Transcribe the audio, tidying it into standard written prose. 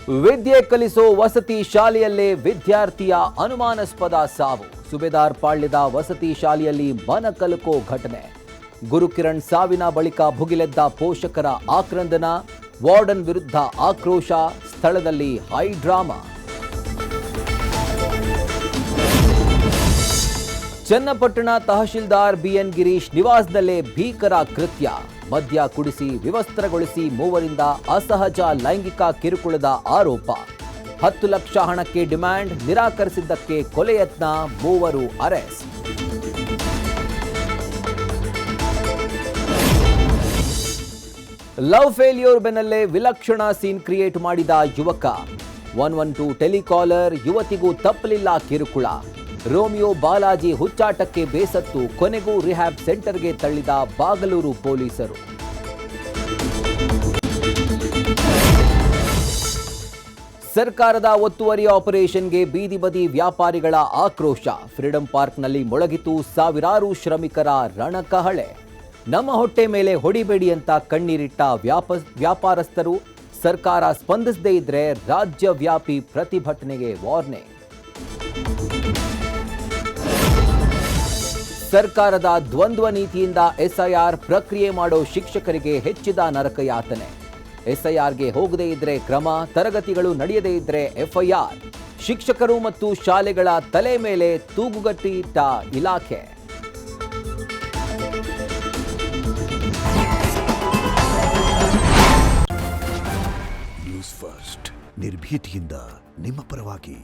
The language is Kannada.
ವಿದ್ಯೆ ಕಲಿಸೋ ವಸತಿ ಶಾಲೆಯಲ್ಲೇ ವಿದ್ಯಾರ್ಥಿಯ ಅನುಮಾನಾಸ್ಪದ ಸಾವು. ಸುಬೇದಾರ್ ಪಾಳ್ಯದ ವಸತಿ ಶಾಲೆಯಲ್ಲಿ ಮನಕಲಕೋ ಘಟನೆ. ಗುರುಕಿರಣ್ ಸಾವಿನ ಬಳಿಕ ಭುಗಿಲೆದ್ದ ಪೋಷಕರ ಆಕ್ರಂದನ, ವಾರ್ಡನ್ ವಿರುದ್ಧ ಆಕ್ರೋಶ, ಸ್ಥಳದಲ್ಲಿ high drama. Channapatna tahsildar B N Girish ನಿವಾಸದಲ್ಲೇ ಭೀಕರ ಕೃತ್ಯ. ಮದ್ಯ ಕುಡಿಸಿ ವಿವಸ್ತ್ರಗೊಳಿಸಿ ಮೂವರಿಂದ ಅಸಹಜ ಲೈಂಗಿಕ ಕಿರುಕುಳದ ಆರೋಪ. 10 ಲಕ್ಷ ಹಣಕ್ಕೆ ಡಿಮ್ಯಾಂಡ್, ನಿರಾಕರಿಸಿದ್ದಕ್ಕೆ ಕೊಲೆ ಯತ್ನ, ಮೂವರು ಅರೆಸ್ಟ್. ಲವ್ ಫೇಲ್ಯೂರ್ ಬೆನ್ನಲ್ಲೇ ವಿಲಕ್ಷಣ ಸೀನ್ ಕ್ರಿಯೇಟ್ ಮಾಡಿದ ಯುವಕ. 112 ಟೆಲಿಕಾಲರ್, ಯುವತಿಗೂ ತಪ್ಪಲಿಲ್ಲ ಕಿರುಕುಳ. ರೋಮಿಯೋ ಬಾಲಾಜಿ ಹುಚ್ಚಾಟಕ್ಕೆ ಬೇಸತ್ತು ಕೊನೆಗೂ ರಿಹ್ಯಾಬ್ ಸೆಂಟರ್ಗೆ ತಳ್ಳಿದ ಬಾಗಲೂರು ಪೊಲೀಸರು. ಸರ್ಕಾರದ ಒತ್ತುವರಿ ಆಪರೇಷನ್ಗೆ ಬೀದಿ ಬದಿ ವ್ಯಾಪಾರಿಗಳ ಆಕ್ರೋಶ. ಫ್ರೀಡಂ ಪಾರ್ಕ್ನಲ್ಲಿ ಮೊಳಗಿತು ಸಾವಿರಾರು ಶ್ರಮಿಕರ ರಣಕಹಳೆ. ನಮ್ಮ ಹೊಟ್ಟೆ ಮೇಲೆ ಹೊಡಿಬೇಡಿ ಅಂತ ಕಣ್ಣೀರಿಟ್ಟ ವ್ಯಾಪಾರಸ್ಥರು. ಸರ್ಕಾರ ಸ್ಪಂದಿಸದೇ ಇದ್ರೆ ರಾಜ್ಯವ್ಯಾಪಿ ಪ್ರತಿಭಟನೆಗೆ ವಾರ್ನಿಂಗ್. ಸರ್ಕಾರದ ದ್ವಂದ್ವ ನೀತಿಯಿಂದ ಎಸ್ಐಆರ್ ಪ್ರಕ್ರಿಯೆ ಮಾಡೋ ಶಿಕ್ಷಕರಿಗೆ ಹೆಚ್ಚಿದ ನರಕಯಾತನೆ. ಎಸ್ಐಆರ್ಗೆ ಹೋಗದೇ ಇದ್ರೆ ಕ್ರಮ, ತರಗತಿಗಳು ನಡೆಯದೇ ಇದ್ರೆ ಎಫ್ಐಆರ್. ಶಿಕ್ಷಕರು ಮತ್ತು ಶಾಲೆಗಳ ತಲೆ ಮೇಲೆ ತೂಗುಗಟ್ಟಿಟ್ಟ ಇಲಾಖೆ. ನ್ಯೂಸ್ ಫಸ್ಟ್, ನಿರ್ಭೀತಿಯಿಂದ ನಿಮ್ಮ ಪರವಾಗಿ.